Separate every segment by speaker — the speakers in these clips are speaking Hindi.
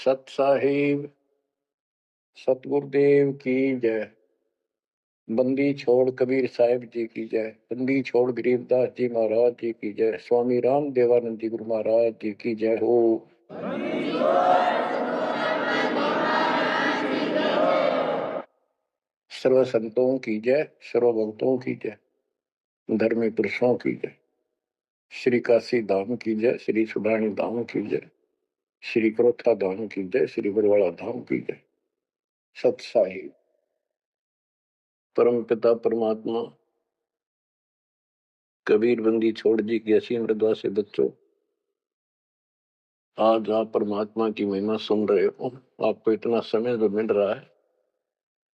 Speaker 1: सत साहिब सतगुरुदेव की जय। बंदी छोड़ कबीर साहिब जी की जय। बंदी छोड़ गरीबदास जी महाराज जी की जय। स्वामी राम देवानंद जी गुरु महाराज जी की जय हो। सर्व संतों की जय, सर्व भक्तों की जय, धर्मी पुरुषों की जय। श्री काशी धाम की जय, श्री सुडानी धाम की जय, श्री क्रोथा धाम की जय, श्री बरवाड़ा धाम की जय। सत साहिब परम पिता परमात्मा कबीर बंदी छोड़ जी की असीम मृदा से बच्चों, आज आप परमात्मा की महिमा सुन रहे हो। आपको इतना समय जो मिल रहा है,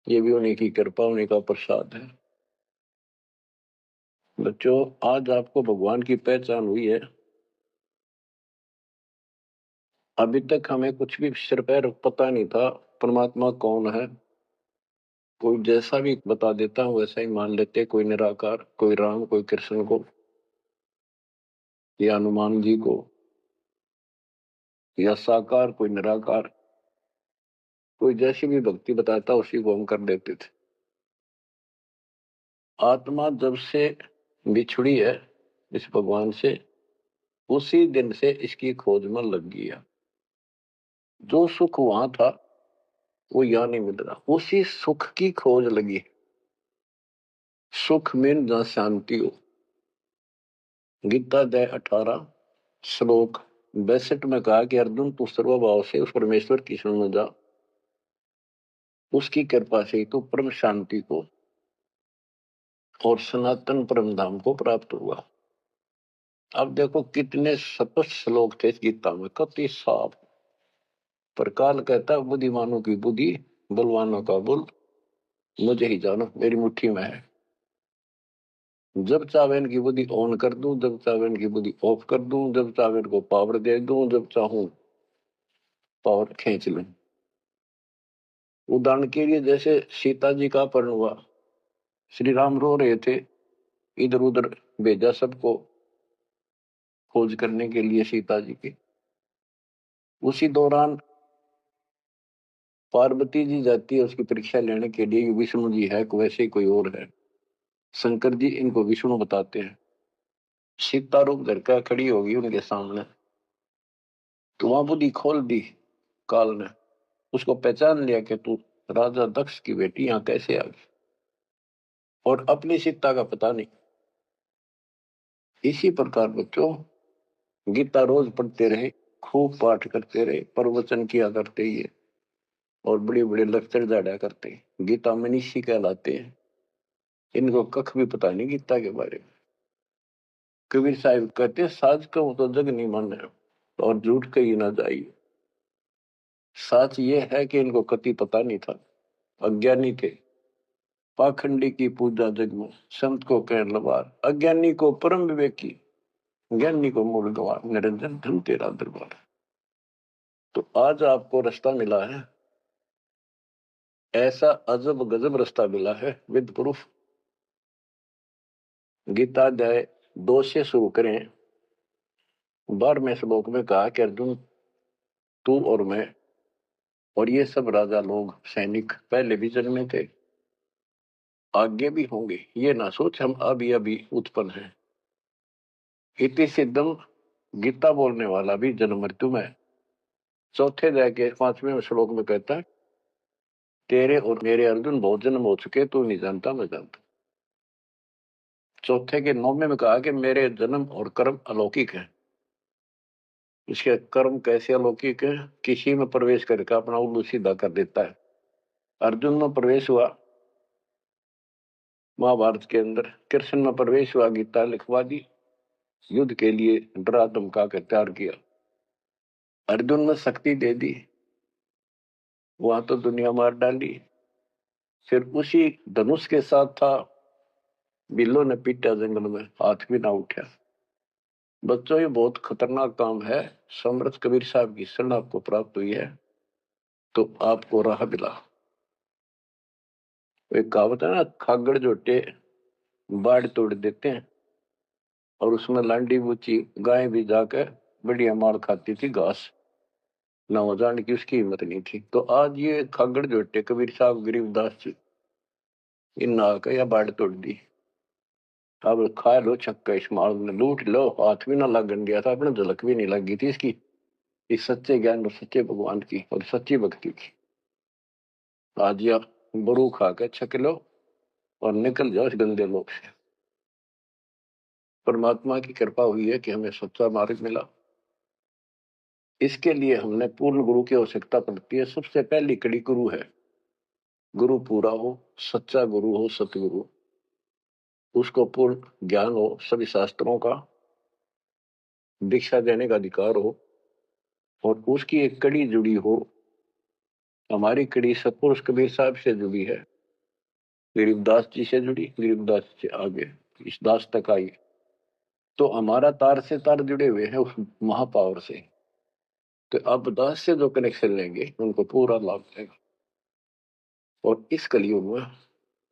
Speaker 1: ये भी उन्हीं की कृपा, उन्हीं का प्रसाद है। बच्चों, आज आपको भगवान की पहचान हुई है। अभी तक हमें कुछ भी सिर पैर पता नहीं था परमात्मा कौन है। कोई जैसा भी बता देता हूँ वैसा ही मान लेते, कोई निराकार, कोई राम, कोई कृष्ण को, या हनुमान जी को, या साकार, कोई निराकार, कोई जैसी भी भक्ति बताता उसी को हम कर देते थे। आत्मा जब से बिछुड़ी है इस भगवान से, उसी दिन से इसकी खोज में लग गया। जो सुख वहां था वो यहां नहीं मिल रहा, उसी सुख की खोज लगी। सुख में जहां शांति हो। गीता अध्याय 18 श्लोक 62 में कहा कि अर्जुन, तू सर्वभाव से उस परमेश्वर की शरण में जा, उसकी कृपा से तू परम शांति को और सनातन परम धाम को प्राप्त हुआ। अब देखो कितने स्पष्ट श्लोक थे इस गीता में, कति साफ। पर काल कहता बुद्धिमानों की बुद्धि, बलवानों का बल मुझे ही जानो, मेरी मुट्ठी में है। जब चाहे इनकी बुद्धि ऑन कर दूं, जब चाहे इनकी बुद्धि ऑफ कर दूं, जब चाहे इनको पावर दे दूं, जब चाहूं पावर खींच लूं। उदाहरण के लिए जैसे सीता जी का अपहरण हुआ, श्री राम रो रहे थे, इधर उधर भेजा सबको खोज करने के लिए सीता जी की। उसी दौरान पार्वती जी जाती है उसकी परीक्षा लेने के लिए, विष्णु जी है वैसे ही कोई और है। शंकर जी इनको विष्णु बताते हैं। सीता रूप धर कर खड़ी होगी उनके सामने, तो वहां बुद्धि खोल दी काल ने, उसको पहचान लिया कि तू राजा दक्ष की बेटी यहाँ कैसे आ गई, और अपनी सीता का पता नहीं। इसी प्रकार बच्चों, गीता रोज पढ़ते रहे, खूब पाठ करते रहे, प्रवचन किया करते ही है, और बड़े बड़े लेक्चर जाड़ा करते हैं। गीता मनीषी कहलाते हैं। इनको कख भी पता नहीं गीता के बारे में। कबीर साहिब कहते हैं, साज कहूं तो जग नहीं माने, और झूठ कही ना जाइए। सच ये है कि इनको कति पता नहीं था, अज्ञानी थे। पाखंडी की पूजा जग में, संत को कह लबार, अज्ञानी को परम विवेकी, ज्ञानी को मूल गवार, निरंजन धन तेरा दरबार। तो आज आपको रास्ता मिला है, ऐसा अजब गजब रास्ता मिला है विद प्रूफ। गीता अध्याय 2 से शुरू करें। 12वें श्लोक में कहा कि अर्जुन, तू और मैं और ये सब राजा लोग, सैनिक पहले भी जन्मे थे, आगे भी होंगे। ये ना सोच हम अभी अभी उत्पन्न हैं। इति सिद्धम, गीता बोलने वाला भी जन्म मृत्यु में। चौथे अध्याय के 5वें श्लोक में कहता है, तेरे और मेरे अर्जुन बहुत जन्म हो चुके, तू नहीं जानता मैं जानता। चौथे के 9वें में कहा कि मेरे जन्म और कर्म अलौकिक है। इसके कर्म कैसे अलौकिक है? किसी में प्रवेश करके अपना उल्लू सीधा कर देता है। अर्जुन में प्रवेश हुआ महाभारत के अंदर, कृष्ण में प्रवेश हुआ, गीता लिखवा दी, युद्ध के लिए डरा धमका कर तैयार किया। अर्जुन में शक्ति दे दी, वहां तो दुनिया मार डाली। फिर उसी धनुष के साथ था, बिल्लो ने पीटा जंगल में, हाथ भी ना उठा। बच्चों, ये बहुत खतरनाक काम है। समर्थ कबीर साहब की शरण आपको प्राप्त हुई है तो आपको राह मिला। एक कहावत है ना, खागड़ जोटे बाढ़ तोड़ देते हैं, और उसमें लांडी बूची गाय भी जाकर बढ़िया मार खाती थी घास। ना हो जाने की उसकी हिम्मत नहीं थी। तो आज ये खागड़ जोटे कबीर साहब गरीबदास जी इन नाक या बाढ़ तोड़ दी। अब खा लो छक्का इस माल में, लूट लो, हाथ भी ना लगन दिया था अपने, झलक भी नहीं लगी थी इसकी, इस सच्चे ज्ञान और सच्चे भगवान की और सच्ची भक्ति की। आज या बरू खा के छक लो और निकल जाओ इस गंदे लोग से। परमात्मा की कृपा हुई है कि हमें सच्चा मार्ग मिला। इसके लिए हमने पूर्ण गुरु की आवश्यकता पड़ती है। सबसे पहली कड़ी गुरु है। गुरु पूरा हो, सच्चा गुरु हो, सतगुरु, उसको पूर्ण ज्ञान हो, सभी शास्त्रों का दीक्षा देने का अधिकार हो, और उसकी एक कड़ी जुड़ी हो। हमारी कड़ी सतपुरुष कबीर साहब से जुड़ी है, गरीबदास जी से जुड़ी, गरीबदास से आगे इस दास तक आई। तो हमारा तार से तार जुड़े हुए हैं उस महापावर से। तो अब दास से जो कनेक्शन लेंगे उनको पूरा लाभ मिलेगा। और इस कलयुग में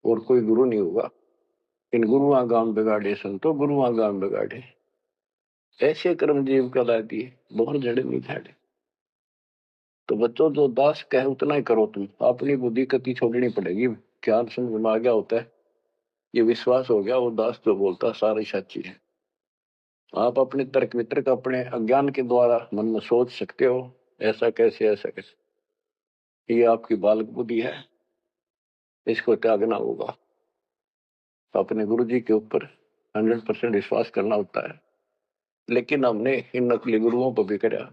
Speaker 1: और कोई गुरु नहीं होगा। इन गुरुआ गाम बिगाड़े संतो गुरुआ गाम बिगाड़े, ऐसे कर्म जीव कला दिए बहुत जड़े नहीं झाड़े। तो बच्चों जो दास कहे उतना ही करो, तुम अपनी बुद्धि कति छोड़नी पड़ेगी। ज्ञान समझ में आ गया होता है, ये विश्वास हो गया वो दास जो बोलता सारी सच्ची है। आप अपने तर्क वितर्क अपने अज्ञान के द्वारा मन में सोच सकते हो ऐसा कैसे ऐसा कैसे, ये आपकी बालक बुद्धि है, इसको त्यागना होगा। तो अपने गुरु जी के ऊपर 100% विश्वास करना होता है। लेकिन हमने इन नकली गुरुओं पर भी करा,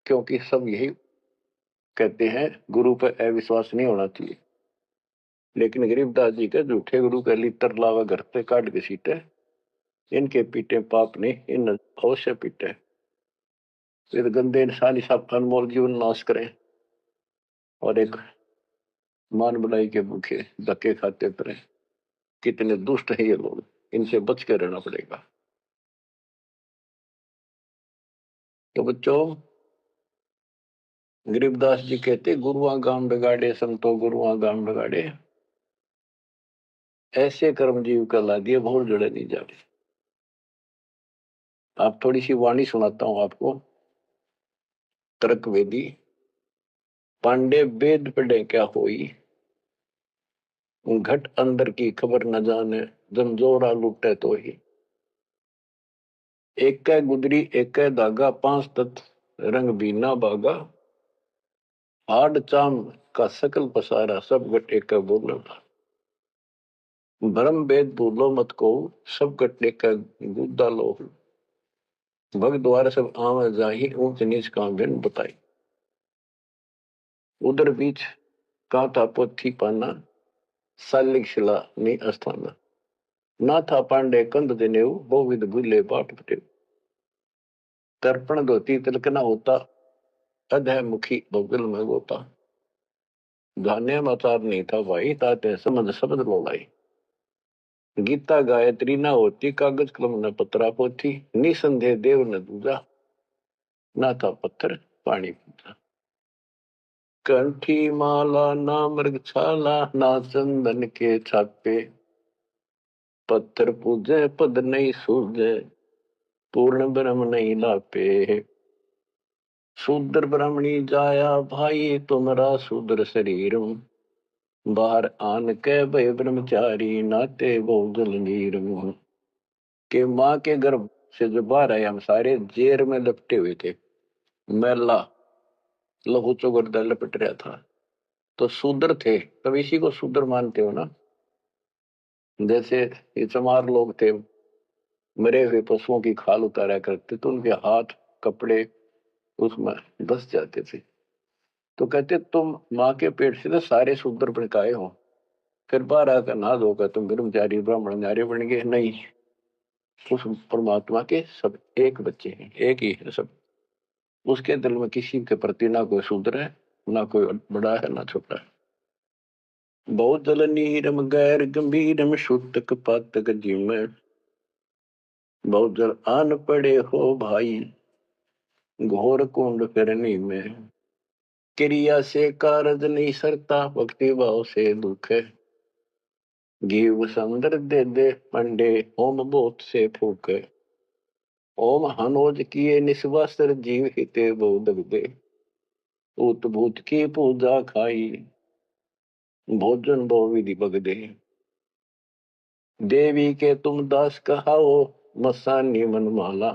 Speaker 1: क्योंकि सब यही कहते हैं गुरु पर अविश्वास नहीं होना चाहिए। लेकिन गरीबदास जी के झूठे गुरु का लितर लावा घर पे काट के सीटे, इनके पीटे पाप ने इन अवश्य पीटे। फिर गंदे इंसान सब अनमोल जीवन नाश करें और एक मान बनाई के भूखे धक्के खाते फिरे। कितने दुष्ट है ये लोग, इनसे बच के रहना पड़ेगा। तो बच्चों, गरीबदास जी कहते गुरुआ गाम बिगाड़े संतो गुरुआ गाम बिगाड़े, ऐसे कर्म जीव का ला दिए भोर जड़े नहीं जाते। आप थोड़ी सी वाणी सुनाता हूं आपको। तर्क वेदी पांडे वेद पढ़े क्या होई, घट अंदर की खबर न जाने, जमजोरा लुटे तो ही। एक कै गुदरी एक कै धागा, पांच तत्व रंग बीना बागा, हाड चाम का सकल पसारा, सब गट एक बोलो। भरम वेद भूलो मत को, सब गट एक गुद्दा लो। भग द्वार सब आम जाही, ऊंच नीच का भिन्न बताई। उधर बीच का था पोथी पाना, सालिक शिला नी अस्थाना। ना था पांडे कंद दिनेऊ, बहुविध भूले बाट पटेऊ। तर्पण धोती तिलकना होता, अधय मुखी बगल में गोता। धान्य मचार नहीं था भाई, ताते समझ शब्द लोलाई। गीता गायत्री ना होती, कागज कलम न पत्रा पोथी। निसंदेह देव न दूजा, ना था पत्थर पानी पूजा। कंठी माला ना मृग छाला, ना चंदन के छापे। पत्थर पूजे पद नहीं सूझे, पूर्ण ब्रह्म नहीं लापे। शूद्र ब्राह्मणी जाया भाई, तुमरा शूद्र शरीर। बाहर आन के भय ब्रह्मचारी, नाते बहुजल नीर। के माँ के गर्भ से जो बाहर आए हम सारे जेर में लपटे हुए थे, मैला लहू चौगर्दा लपट रहा था। तो शूद्र थे, तब इसी को शूद्र मानते हो ना। जैसे ये चमार लोग थे, मरे हुए पशुओं की खाल उतारा करते तो उनके हाथ कपड़े उसमें धस जाते थे। तो कहते तुम माँ के पेट से तो सारे शूद्र भड़काए हो, फिर बाहर आकर ना धोकर तुम ब्रह्मचारी ब्राह्मण नारे बन गए। नहीं, उस परमात्मा के सब एक बच्चे हैं, एक ही है सब। उसके दिल में किसी के प्रति ना कोई शूद्र है, ना कोई बड़ा है, ना छोटा है। बहुत जल नीरम गैर गंभीरम, शुद्धक पातक जिम। बहुत जल आन पड़े हो भाई, घोर कुंड करनी में। क्रिया से कारज नहीं सरता, भक्ति भाव से दुख है। जीव संदर दे दे पंडे, ओम बोत से फूक। ओम हनोज किए निस्वासर, जीव हिते बहु दे। उत भूत की पूजा खाई, भोजन बहु विधि बगदे। देवी के तुम दास कहाओ, मसानी मन माला।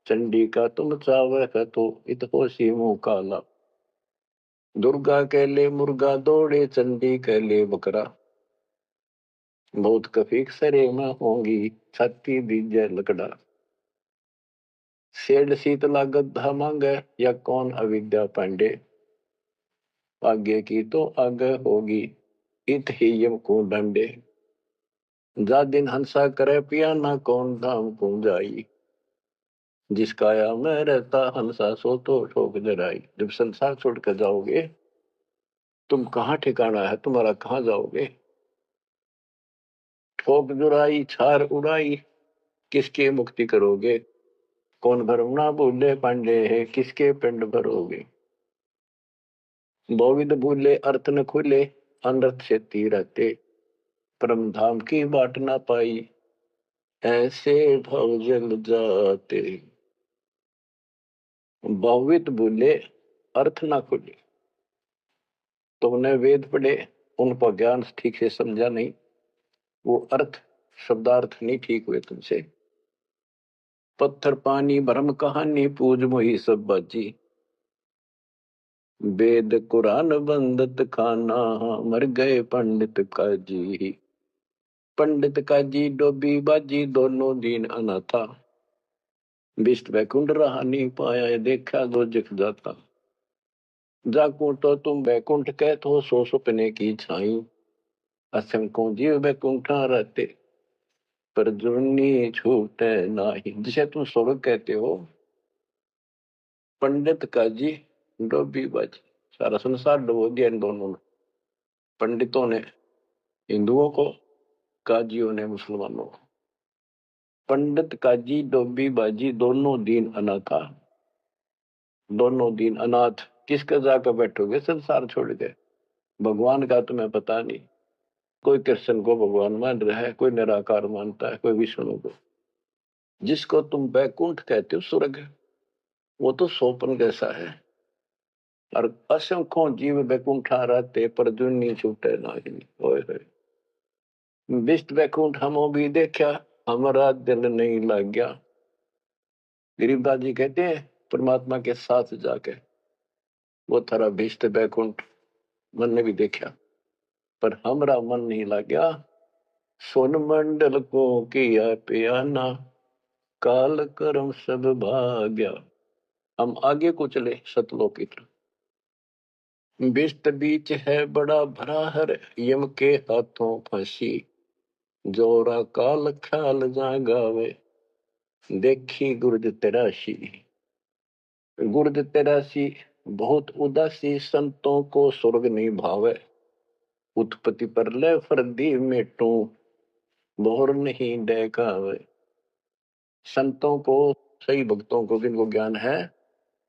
Speaker 1: चंडी का तुम चावह तो, इत होशी मुंह काला। दुर्गा के ले मुर्गा दौड़े, चंडी के ले बकरा। बहुत कफीक सरे में होंगी, छाती दीजे लकड़ा। सेठ शीतला गद्दा मांगे, या कौन अविद्या पांडे। आगे की तो आगे होगी, इत ही यम को डंडे। जा दिन हंसा करे पिया, ना कौन धाम को जाई। जिस काया में रहता हंसा, सो तो ठोक जराई। जब संसार छोड़ कर जाओगे, तुम कहाँ ठिकाना है तुम्हारा, कहाँ जाओगे। ठोक जुराई छार उड़ाई, किसके मुक्ति करोगे। कौन भरम ना भूले पांडे है, किसके पिंड भरोगे। बहुविध भूले अर्थ न खुले, अनर्थ से तीरते। परम धाम की बाट ना पाई, ऐसे भव जल जाते। बहुविध भूले अर्थ ना खुले, तुमने वेद पढ़े, उनका ज्ञान ठीक से समझा नहीं, वो अर्थ शब्दार्थ नहीं ठीक हुए तुमसे। पत्थर पानी भरम कहानी, पूज मोही सब बाजी। वेद कुरान बंदत खाना, मर गए पंडित काजी। पंडित काजी डोबी बाजी, दोनों दीन अनाथा। विष्ट वैकुंठ रहा नहीं पाया, देखा दो जख जाता। जाकू तो तुम वैकुंठ कहत हो, सो सुपने की छाई। असंख्यों जीव वैकुंठा रहते, पर जुर्नी छूटे नाही। जिसे तुम स्वर्ग कहते हो, पंडित काजी डोबी बाजी, सारा संसार डुबो दिया इन दोनों ने। पंडितों ने हिंदुओं को, काजियों ने मुसलमानों को। पंडित काजी डोबी बाजी, दोनों दीन अनाथा। दोनों दीन अनाथ, किसका जाकर बैठोगे संसार छोड़ के। भगवान का तुम्हें पता नहीं। कोई कृष्ण को भगवान मान रहा है, कोई निराकार मानता है, कोई विष्णु को। जिसको तुम बैकुंठ कहते हो स्वर्ग, वो तो सोपन जैसा है। और असंख्यों जीव बैकुंठा रहते, पर जुन्नी छूटे नहीं। ओए होए, विष्ट बैकुंठ हमो भी देखा, हमारा दिल नहीं लग गया। गरीबदास जी कहते हैं, परमात्मा के साथ जाके वो थारा विष्ट बैकुंठ मन ने भी देखा, पर हमारा मन नहीं लग गया। सोन मंडल को किया पियाना, काल कर्म सब भाग्या। हम आगे को चले सतलोक की तरफ। विष्ट बीच है बड़ा भरा हर, यम के हाथों फंसी। जोरा काल ख्याल जा गावे, देखी गुर्द तेराशी। गुर्द तेरासी, बहुत उदासी, संतों को स्वर्ग नहीं भावे। उत्पत्ति पर ले फर्दी मेटू, बोहर नहीं देखावे। संतों को, सही भक्तों को, जिनको ज्ञान है,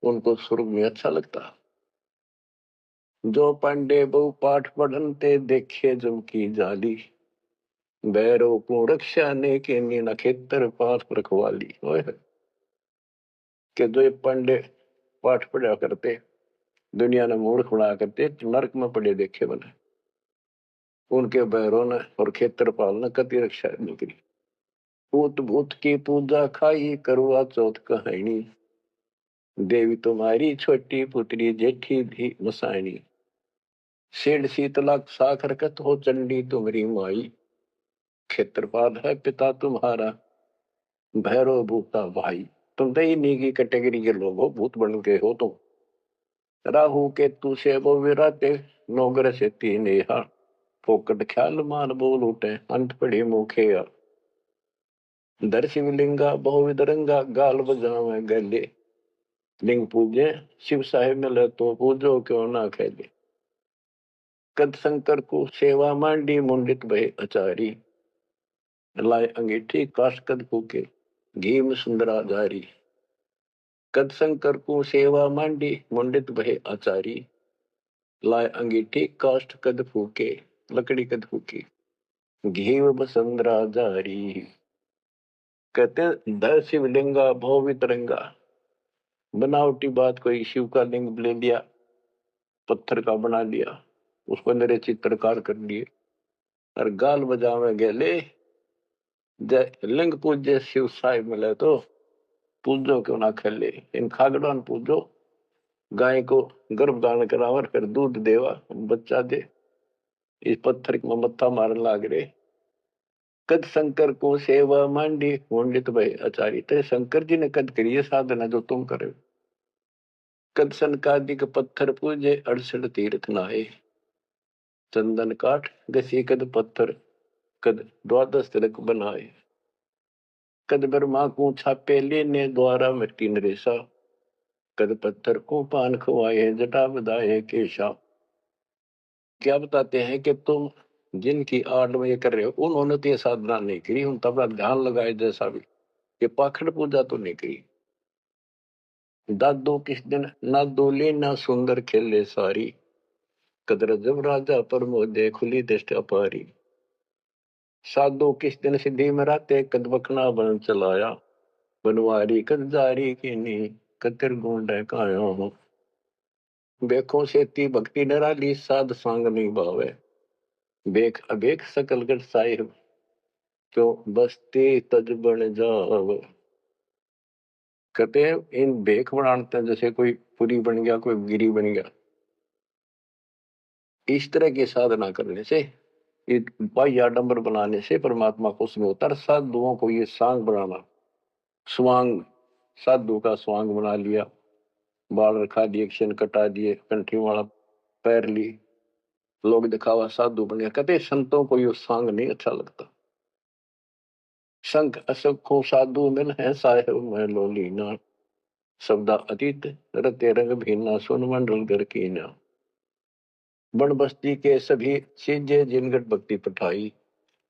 Speaker 1: उनको स्वर्ग में अच्छा लगता। जो पांडे बहु पाठ पढ़नते, देखे जम की जाली। बैरों को रक्षा ने के नीना खेतर पास रखवाली। के जो पांडे पाठ पढ़ा करते, दुनिया ने मूर्ख बना करते, नरक में पड़े देखे बने। उनके बैरों ने और क्षेत्रपाल ने कति रक्षा नहीं करी। भूत भूत की पूजा खाई, करवा चौथ कहानी। देवी तुम्हारी छोटी पुत्री, जेठी भी मसानी। सेठ शीतला साखर कत हो, चंडी तुम्हारी माई। क्षेत्रपाल है पिता तुम्हारा, भैरव भूता भाई। तुम तो इन्हीं की कैटेगरी के लोग हो, भूत बन के हो तुम। राहु केतु से वो विराते, नौग्रह से तीन यहाँ। फोकट ख्याल मान बोल उठे, अंत पड़ी मुखे। दर शिवलिंगा बहुविध रंगा, गाल बजावे गले। लिंग पूजे शिव साहेब मिले, तो पूजो क्यों ना खेले। कद शंकर को सेवा मांडी, मुंडित भय आचारी। लाए अंगीठी काश कद फूके, घी में सुंदरा जारी। कद शंकर को सेवा मांडी, मुंडित भय आचारी। लाए अंगीठी काष्ठ कद फूके, लकड़ी कद फूकी। घी बसंदरा जारी। कहते दर शिवलिंगा भव वितरंगा। बनावटी बात, कोई शिव का लिंग ले लिया, पत्थर का बना लिया, उसको मेरे चित्रकार कर लिए और गाल बजावे गेले। लिंग पूज्य शिव साहिब मिले तो पूजो क्यों ना खेले, इन खागड़ान पूजो, गाय को गर्भदान करावर फिर दूध देवा बच्चा दे। इस पत्थर में मत्था मारन लाग रे। कद शंकर को सेवा मांडी पंडित भाई आचार्य, तेरे शंकर जी ने कद करिए साधना जो तुम करे। कद सनकादिक पत्थर पूजे 68 तीर्थ नहाए, चंदन काठ घसी कद पत्थर, कद द्वादश तिलक बनाए। कद ब्रह्मा को छापे लेने द्वारा मिट्टी नरेशा, कद पत्थर को पान खवाए जटा बधाए केशा। क्या बताते हैं कि तुम जिनकी आड़ में ये कर रहे हो उन्होंने तो ये साधना नहीं करी, उन तब ध्यान लगाए जैसा भी, ये पाखंड पूजा तो नहीं करी। दादो किस दिन ना दोले ना सुंदर खेले सारी, कदर जब राजा पर मोदे खुली दृष्टि अपारी। साधो किस दिन सिद्धि में राते कद बकना बन चलाया, बनवारी कद जारी की नी, कतिर गुंड काया हूँ। बेखों से ती भक्ति नराली साध सांग नहीं भावे, बेख अबेख सकल गट साहिब, क्यों बसते तज बन जाव। कहते हैं इन बेख बनाते हैं जैसे कोई पुरी बन गया, कोई गिरी बन गया। इस तरह की साधना करने से, बाह्य आडंबर बनाने से परमात्मा को उसमें होता है। साधुओं को ये सांग बनाना, स्वांग, साधु का स्वांग बना लिया, बाल रखा दिए, क्षण कटा दिए, कंठी वाला पैर ली, लोग दिखावा साधु बन गया। कहते संतों को ये सांग नहीं अच्छा लगता। संख असंख्यों साधु मिल है साहेब मैं लोलीना, शब्दा अतीत रते रंग भीना, सुन मंडल घर कीना। बन बस्ती के सभी सीजे जिनगट भक्ति पठाई,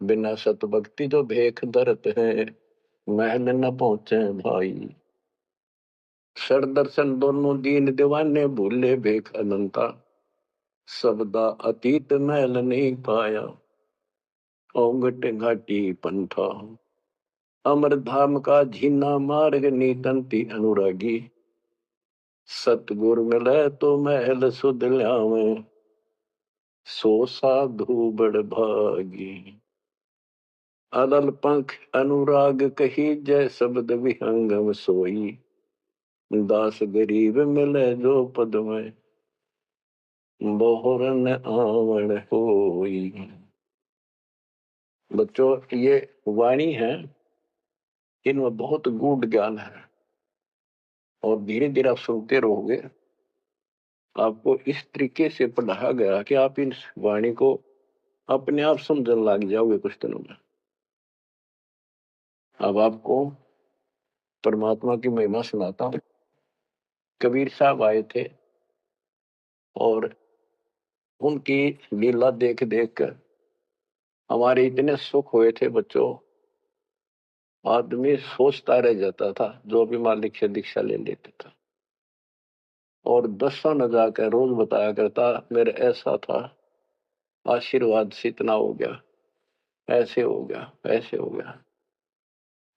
Speaker 1: बिना सत भक्ति जो भेख धरत है, महल न पहुंचे भाई। सर दर्शन दोनों दीन दीवाने, भूले भेख अनंता, शब्दा अतीत महल नहीं पाया, ओंगट घाटी पंथा। अमर धाम का झीना मार्ग नीतंती अनुरागी, सतगुर मिले तो महल सुध ल्यावे, सो साधु बड़ भागी। अदल पंख अनुराग कही जय शब्द विहंगम सोई, दास गरीब मिले जो पद में, बहुरन आवण होई। बच्चों ये वाणी है, इनमें बहुत गूढ़ ज्ञान है और धीरे धीरे आप सुनते रहोगे। आपको इस तरीके से पढ़ाया गया कि आप इन वाणी को अपने आप समझने लग जाओगे कुछ दिनों में। अब आपको परमात्मा की महिमा सुनाता हूँ। कबीर साहब आए थे और उनकी लीला देख देख कर हमारे इतने सुख हुए थे बच्चों, आदमी सोचता रह जाता था जो भी मालिक से दीक्षा ले लेता था। और दसों न जाकर रोज बताया करता मेरे ऐसा था, आशीर्वाद से इतना हो गया, ऐसे हो गया, ऐसे हो गया।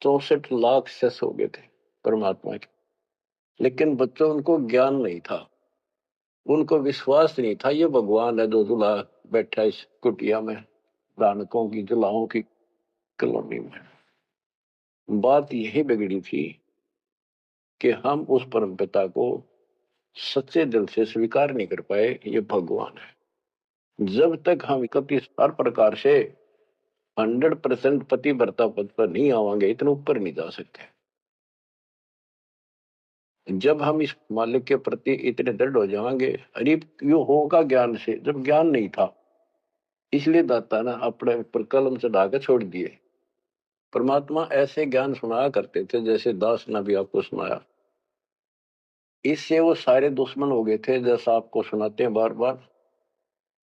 Speaker 1: 64 लाख शेष हो गए थे परमात्मा के। लेकिन बच्चों उनको ज्ञान नहीं था, उनको विश्वास नहीं था ये भगवान है जो जुला बैठा इस कुटिया में, दानकों की जुलाहों की कॉलोनी में। बात यही बिगड़ी थी कि हम उस परम पिता को सच्चे दिल से स्वीकार नहीं कर पाए ये भगवान है। जब तक हम इकतीस हर प्रकार से 100% पतिव्रता पद पर नहीं आवांगे, इतने ऊपर नहीं जा सकते। जब हम इस मालिक के प्रति इतने दृढ़ हो जाएंगे, अरे यो होगा ज्ञान से, जब ज्ञान नहीं था इसलिए दाता ना अपने ऊपर कलम चढ़ा के छोड़ दिए। परमात्मा ऐसे ज्ञान सुनाया करते थे जैसे दास ने भी आपको सुनाया। इससे वो सारे दुश्मन हो गए थे जैसा आपको सुनाते हैं बार बार।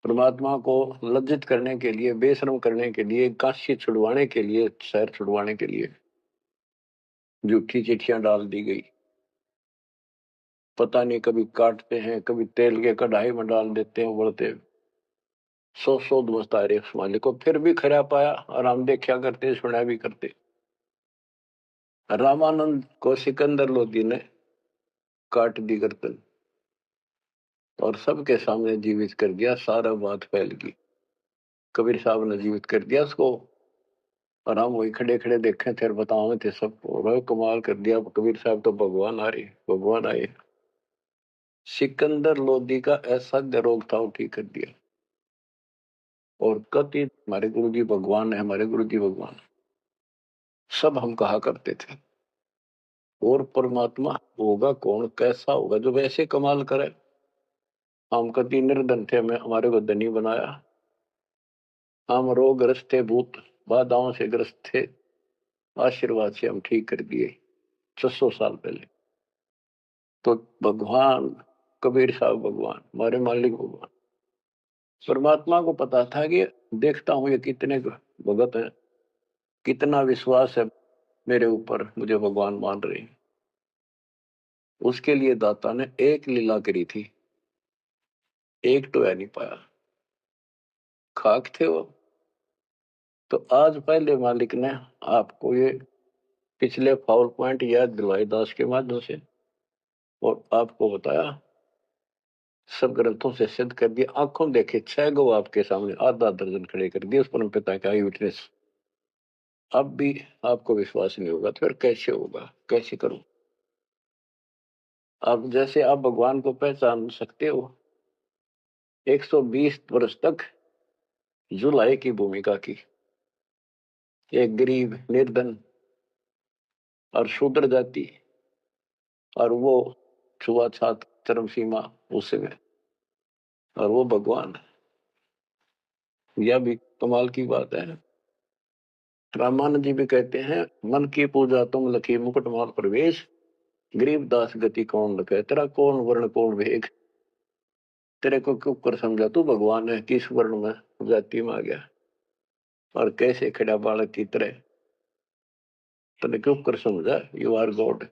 Speaker 1: परमात्मा को लज्जित करने के लिए, बेशर्म करने के लिए, काशी छुड़वाने के लिए, शहर छुड़वाने के लिए झूठी चिट्ठियां डाल दी गई। पता नहीं कभी काटते हैं, कभी तेल के कढ़ाई में डाल देते हैं उबलते। सौ दोस्त आ रहे उस मालिक को, फिर भी खरा पाया और हम देखा करते, सुना भी करते। रामानंद को सिकंदर लोधी ने काट दी गर्दन। और सबके सामने जीवित कर दिया। सारा बात फैल गई, कबीर साहब ने जीवित कर दिया उसको, और हम वही खड़े खड़े देखे थे, बताओ थे सबको, कमाल कर दिया। कबीर साहब तो भगवान आ रहे, भगवान आए। सिकंदर लोधी का ऐसा रोग था, वो ठीक कर दिया। और कति हमारे गुरु जी भगवान है, हमारे गुरु जी भगवान, सब हम कहा करते थे। और परमात्मा होगा कौन, कैसा होगा जो वैसे कमाल करे। हम कति निर्धन थे, हमें हमारे को धनी बनाया। हम रोग ग्रस्त थे, भूत बाधाओं से ग्रस्त थे, आशीर्वाद से हम ठीक कर दिए 600 साल पहले। तो भगवान कबीर साहब भगवान, हमारे मालिक भगवान। परमात्मा को पता था कि देखता हूं ये कितने भगत हैं, कितना विश्वास है मेरे ऊपर, मुझे भगवान मान रहे हैं। उसके लिए दाता ने एक लीला करी थी, एक तो है नहीं पाया, खाक थे वो। तो आज पहले मालिक ने आपको ये पिछले फाउल पॉइंट याद दिलवाई दास के माध्यम से, और आपको बताया, सब ग्रंथों से सिद्ध कर दिया। आंखों देखे 6 गो आपके सामने, आधा दर्जन खड़े कर दिए उस परम पिता का विटनेस। अब भी आपको विश्वास नहीं होगा तो फिर कैसे होगा, कैसे करूं। अब जैसे आप भगवान को पहचान सकते हो, 120 वर्ष तक जुलाई की भूमिका की, एक गरीब निर्धन और शूद्र जाति, और वो छुआछात चरम सीमा उसमें, और वो भगवान। यह भी कमाल की बात है। रामानंद जी भी कहते हैं, मन की पूजा तुम लखी मुकुट माल प्रवेश, गरीब दास गति कौन लखे, तेरा कौन वर्ण कौन वेग। तेरे को क्यों कर समझा तू भगवान है, किस वर्ण में जाति में आ गया, और कैसे खड़ा बालक की तरह, तेने क्यों कर समझा, यू आर गॉड।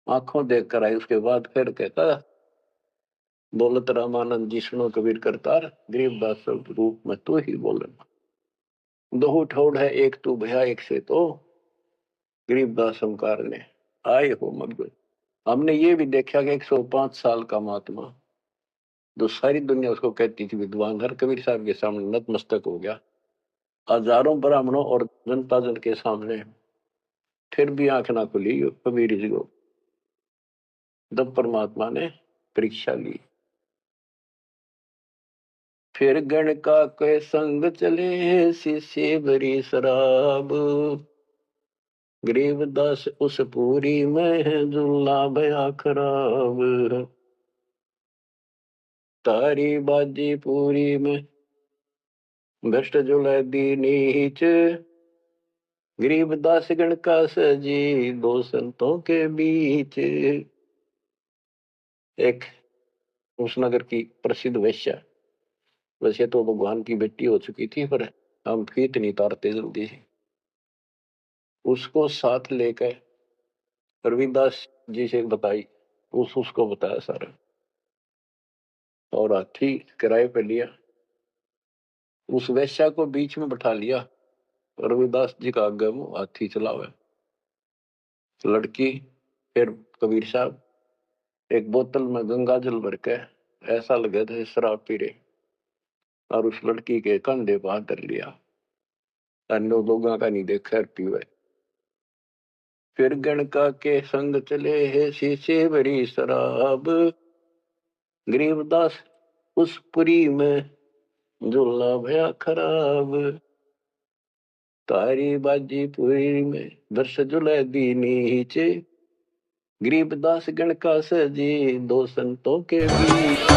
Speaker 1: आंखों देख कर आई। उसके बाद फिर कहता, बोलत रामानंद जी सुनो कबीर करतार, गरीब दास रूप में तू ही बोलना, दो ठोड़ है एक तू भया एक से, तो गरीबदास हमकार ने आए हो मगन। हमने ये भी देखा कि 105 साल का महात्मा, जो सारी दुनिया उसको कहती थी विद्वान, हर कबीर साहब के सामने नतमस्तक हो गया, हजारों ब्राह्मणों और जनता जन के सामने, फिर भी आंख ना खुली कबीर जी को। तब परमात्मा ने परीक्षा ली। फिर गण का के संग चले, शिष्य भरी शराब, गरीबदास उस पूरी में जुल्ला भया खराब, तारी बाजी पूरी में भ्रष्ट जुलै दी नीच, गरीबदास गण का सजी दो संतों के बीच। एक उस नगर की प्रसिद्ध वेश्या, वैसे तो भगवान की बेटी हो चुकी थी, पर हम फीत नहीं तारते जल्दी से, उसको साथ लेकर रविदास जी से बताई, उसको बताया सारा, और हाथी किराए पे लिया, उस वेश्या को बीच में बैठा लिया, रविदास जी का आगे मुंह हाथी चलावे। लड़की फिर कबीर साहब एक बोतल में गंगा जल भर के, ऐसा लगे थे शराब पी रहे, और उस लड़की के कंधे पर हाथ धर लिया, अन्य लोगों का नहीं देखा पीवे। फिर गणका के संग चले है शीशे भरी शराब, गरीबदास उस पुरी में झूला भया खराब, तारी बाजी पुरी में दर्श जुलै दी नीचे, गरीबदास गण का सजी दो संतों के बीच।